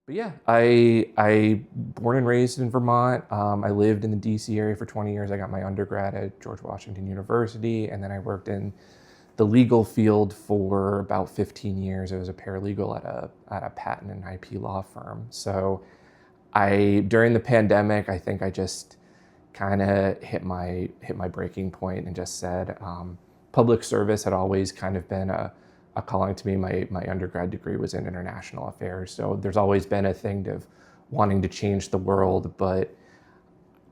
But yeah, I born and raised in Vermont. I lived in the DC area for 20 years. I got my undergrad at George Washington University, and then I worked in the legal field for about 15 years. I was a paralegal at a patent and IP law firm. So I during the pandemic, I think I just kind of hit my breaking point and just said public service had always kind of been a calling to me. My undergrad degree was in international affairs, so there's always been a thing of wanting to change the world, but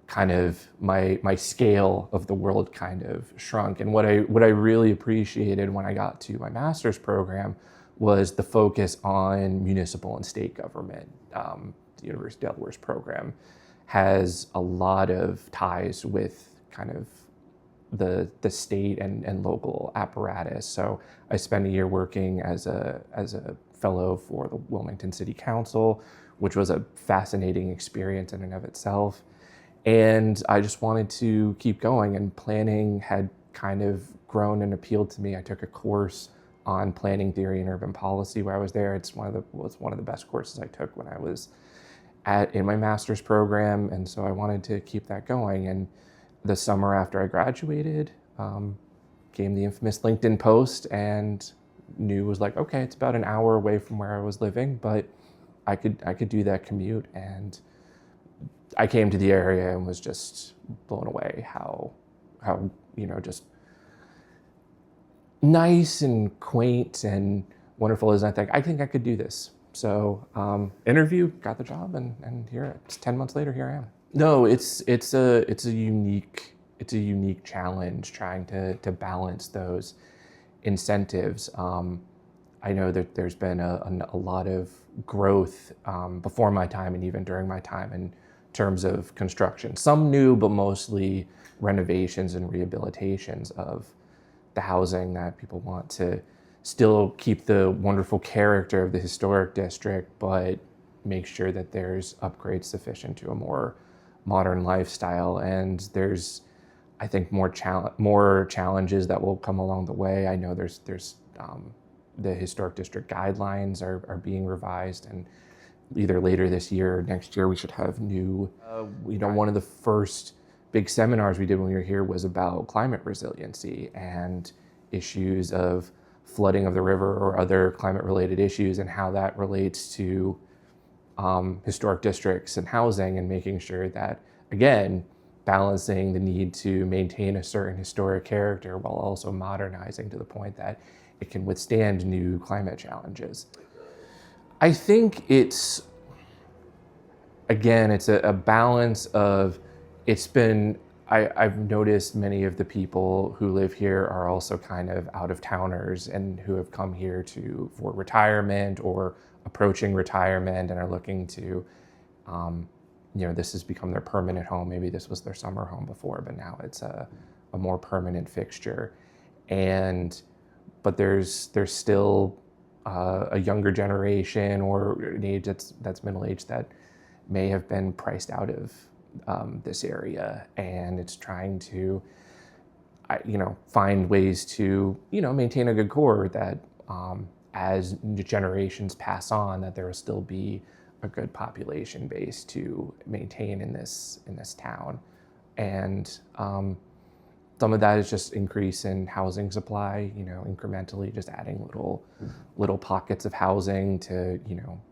kind of my scale of the world kind of shrunk. And what I really appreciated when I got to my master's program was the focus on municipal and state government. The University of Delaware's program has a lot of ties with kind of the state and local apparatus. So I spent a year working as a fellow for the Wilmington City Council, which was a fascinating experience in and of itself. And I just wanted to keep going, and planning had kind of grown and appealed to me. I took a course on planning theory and urban policy while I was there. Was one of the best courses I took when I was in my master's program, and so I wanted to keep that going. And the summer after I graduated, came the infamous LinkedIn post, and was like, okay, it's about an hour away from where I was living, but I could do that commute. And I came to the area and was just blown away how just nice and quaint and wonderful it is. And I think I could do this. So interview, got the job, and here it's 10 months later, here I am. No, it's a unique challenge trying to balance those incentives. I know that there's been a lot of growth before my time and even during my time in terms of construction. Some new, but mostly renovations and rehabilitations of the housing that people want to still keep the wonderful character of the historic district, but make sure that there's upgrades sufficient to a more modern lifestyle. And there's, I think, more challenges that will come along the way. I know there's the historic district guidelines are being revised, and either later this year or next year we should have new. One of the first big seminars we did when we were here was about climate resiliency and issues of flooding of the river or other climate-related issues, and how that relates to historic districts and housing, and making sure that, again, balancing the need to maintain a certain historic character while also modernizing to the point that it can withstand new climate challenges. I think it's a balance of, I've noticed many of the people who live here are also kind of out-of-towners and who have come here for retirement or approaching retirement and are looking to, this has become their permanent home. Maybe this was their summer home before, but now it's a more permanent fixture. But there's still a younger generation or an age that's middle age that may have been priced out of this area, and it's trying to find ways to maintain a good core that as generations pass on, that there will still be a good population base to maintain in this town. And some of that is just increase in housing supply, incrementally just adding little pockets of housing to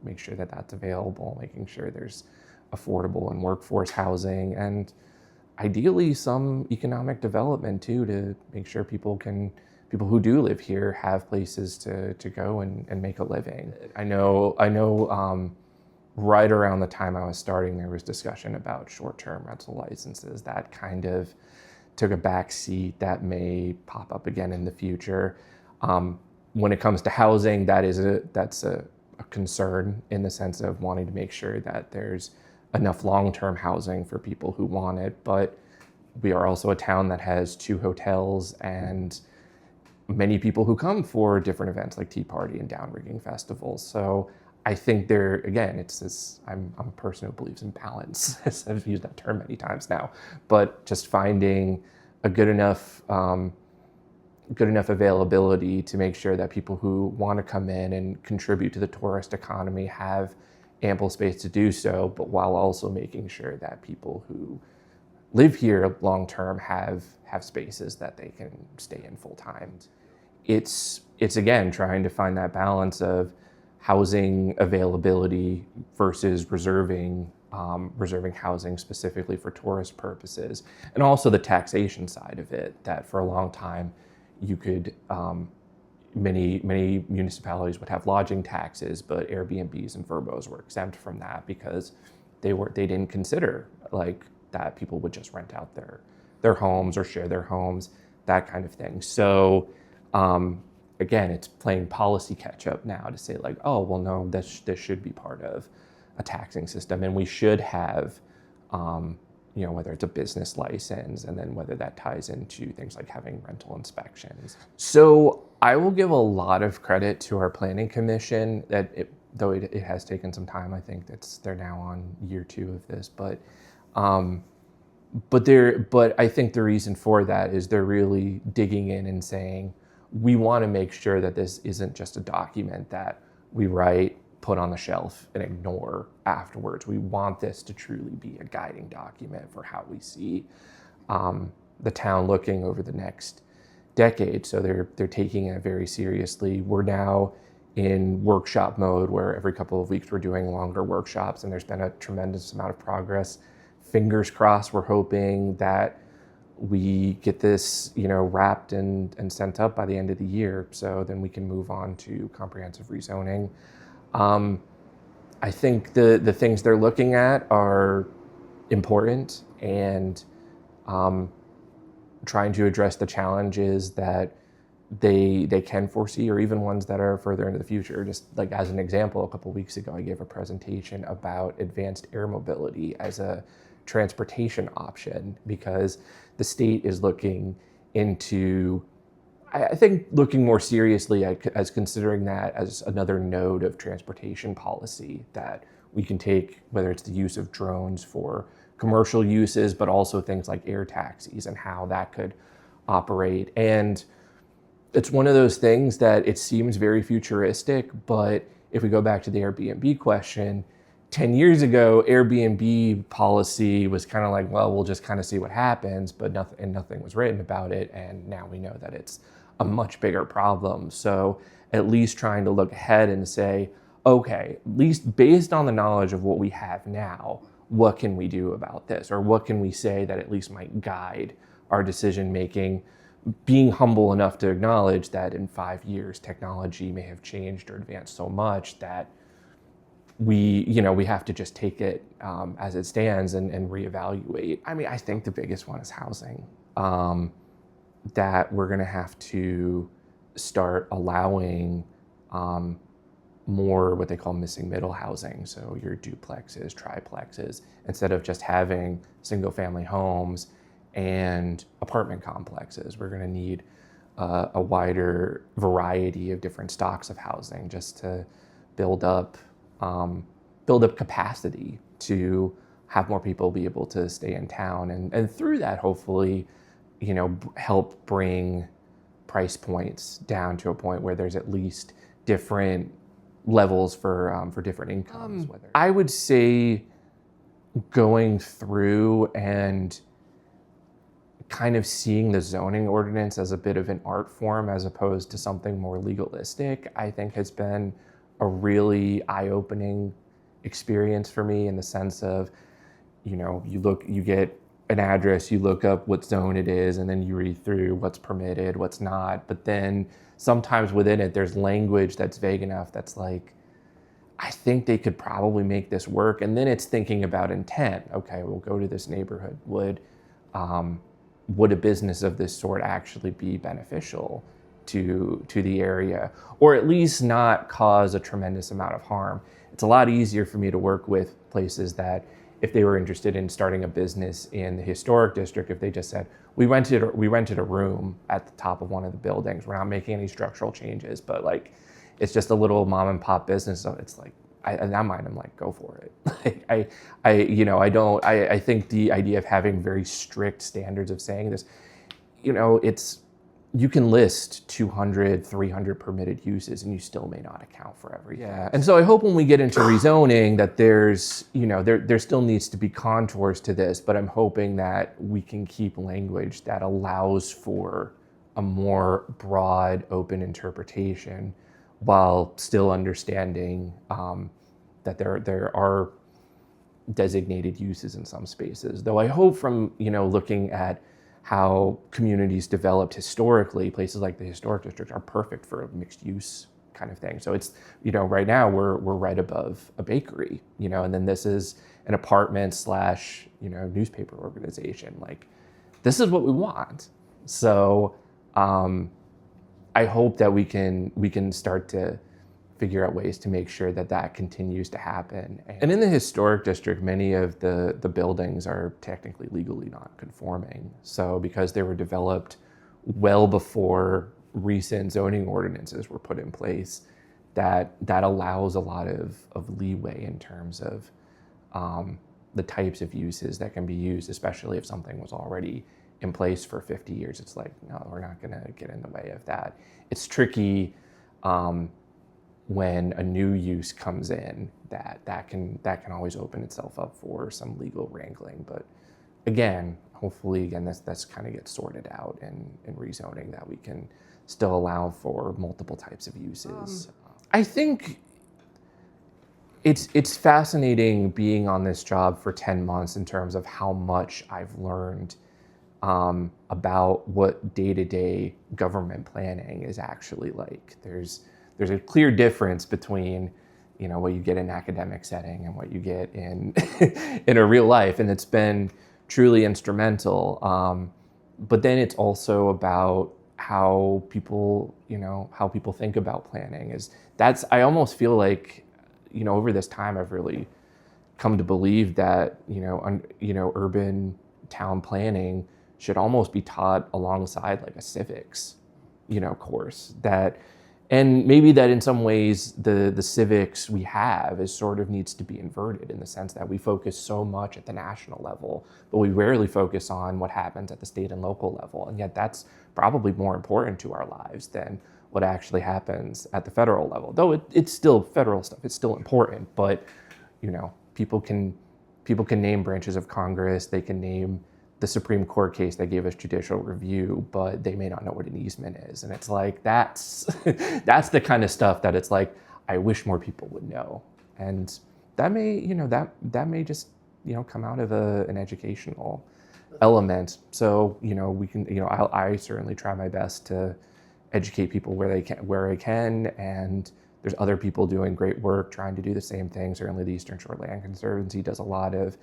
make sure that that's available, making sure there's affordable and workforce housing, and ideally some economic development too, to make sure people who do live here have places to go and make a living. I know right around the time I was starting, there was discussion about short-term rental licenses. That kind of took a back seat. That may pop up again in the future. When it comes to housing, that's a concern, in the sense of wanting to make sure that there's enough long-term housing for people who want it. But we are also a town that has 2 hotels and many people who come for different events like Tea Party and downrigging festivals. So I think I'm a person who believes in balance. I've used that term many times now, but just finding a good enough availability to make sure that people who want to come in and contribute to the tourist economy have ample space to do so, but while also making sure that people who live here long term have spaces that they can stay in full time. It's again trying to find that balance of housing availability versus reserving housing specifically for tourist purposes, and also the taxation side of it. That for a long time, you could many municipalities would have lodging taxes, but Airbnbs and Verbos were exempt from that because they didn't consider like that people would just rent out their homes or share their homes, that kind of thing. So again, it's playing policy catch up now to say like, oh, well, no, this should be part of a taxing system, and we should have, whether it's a business license, and then whether that ties into things like having rental inspections. So I will give a lot of credit to our planning commission though it has taken some time. I think they're now on year 2 of this, but I think the reason for that is they're really digging in and saying, we want to make sure that this isn't just a document that we write, put on the shelf, and ignore afterwards. We want this to truly be a guiding document for how we see the town looking over the next decade. So they're taking it very seriously. We're now in workshop mode where every couple of weeks we're doing longer workshops, and there's been a tremendous amount of progress. Fingers crossed, we're hoping that we get this, wrapped and sent up by the end of the year, so then we can move on to comprehensive rezoning. I think the things they're looking at are important, and trying to address the challenges that they can foresee, or even ones that are further into the future. Just like as an example, a couple of weeks ago, I gave a presentation about advanced air mobility as a transportation option, because the state is looking into, I think, looking more seriously as considering that as another node of transportation policy that we can take, whether it's the use of drones for commercial uses, but also things like air taxis and how that could operate. And it's one of those things that it seems very futuristic, but if we go back to the Airbnb question, 10 years ago, Airbnb policy was kind of like, well, we'll just kind of see what happens, but nothing was written about it. And now we know that it's a much bigger problem. So at least trying to look ahead and say, okay, at least based on the knowledge of what we have now, what can we do about this? Or what can we say that at least might guide our decision making, being humble enough to acknowledge that in 5 years, technology may have changed or advanced so much that we have to just take it as it stands and reevaluate. I mean, I think the biggest one is housing. That we're going to have to start allowing more what they call missing middle housing. So your duplexes, triplexes, instead of just having single family homes and apartment complexes. We're going to need a wider variety of different stocks of housing just to build up capacity to have more people be able to stay in town, and through that, hopefully, help bring price points down to a point where there's at least different levels for different incomes. I would say going through and kind of seeing the zoning ordinance as a bit of an art form as opposed to something more legalistic, I think has been a really eye-opening experience for me, in the sense of, you get an address, you look up what zone it is, and then you read through what's permitted, what's not. But then sometimes within it, there's language that's vague enough that's like, I think they could probably make this work. And then it's thinking about intent. Okay, we'll go to this neighborhood. Would a business of this sort actually be beneficial to the area, or at least not cause a tremendous amount of harm? It's a lot easier for me to work with places that, if they were interested in starting a business in the historic district, if they just said, we rented a room at the top of one of the buildings, we're not making any structural changes, but like, it's just a little mom and pop business. So it's like, in that mind, I'm like, go for it. I think the idea of having very strict standards of saying this, you can list 200, 300 permitted uses and you still may not account for everything. Yeah. And so I hope when we get into rezoning that there's, there still needs to be contours to this, but I'm hoping that we can keep language that allows for a more broad, open interpretation while still understanding that there are designated uses in some spaces. Though I hope from, looking at how communities developed historically, places like the historic district are perfect for a mixed use kind of thing. So it's, right now we're right above a bakery, and then this is an apartment slash, newspaper organization. Like, this is what we want. So I hope that we can start to figure out ways to make sure that that continues to happen. And in the historic district, many of the buildings are technically legally non-conforming. So because they were developed well before recent zoning ordinances were put in place, that allows a lot of leeway in terms of the types of uses that can be used, especially if something was already in place for 50 years. It's like, no, we're not gonna get in the way of that. It's tricky when a new use comes in, that can always open itself up for some legal wrangling. But again, hopefully, that's kind of gets sorted out in rezoning, that we can still allow for multiple types of uses. I think it's fascinating being on this job for 10 months in terms of how much I've learned about what day-to-day government planning is actually like. There's a clear difference between, what you get in an academic setting and what you get in in a real life, and it's been truly instrumental. But then it's also about how people think about planning. I almost feel like, over this time I've really come to believe that urban town planning should almost be taught alongside like a civics course. And maybe that in some ways the civics we have is sort of needs to be inverted, in the sense that we focus so much at the national level, but we rarely focus on what happens at the state and local level. And yet that's probably more important to our lives than what actually happens at the federal level. Though it's still federal stuff, it's still important, but people can name branches of Congress, they can name the Supreme Court case that gave us judicial review, but they may not know what an easement is. And it's like, that's the kind of stuff that it's like, I wish more people would know. And that may, that may just, come out of an educational element. So, we can, I certainly try my best to educate people where I can. And there's other people doing great work trying to do the same thing. Certainly the Eastern Shore Land Conservancy does a lot of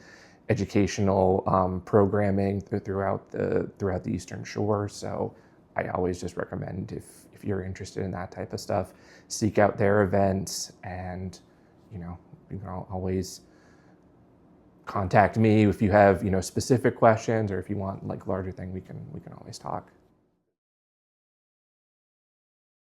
educational programming throughout the Eastern Shore. So I always just recommend, if you're interested in that type of stuff, seek out their events, and you can always contact me if you have specific questions, or if you want like larger thing, we can always talk.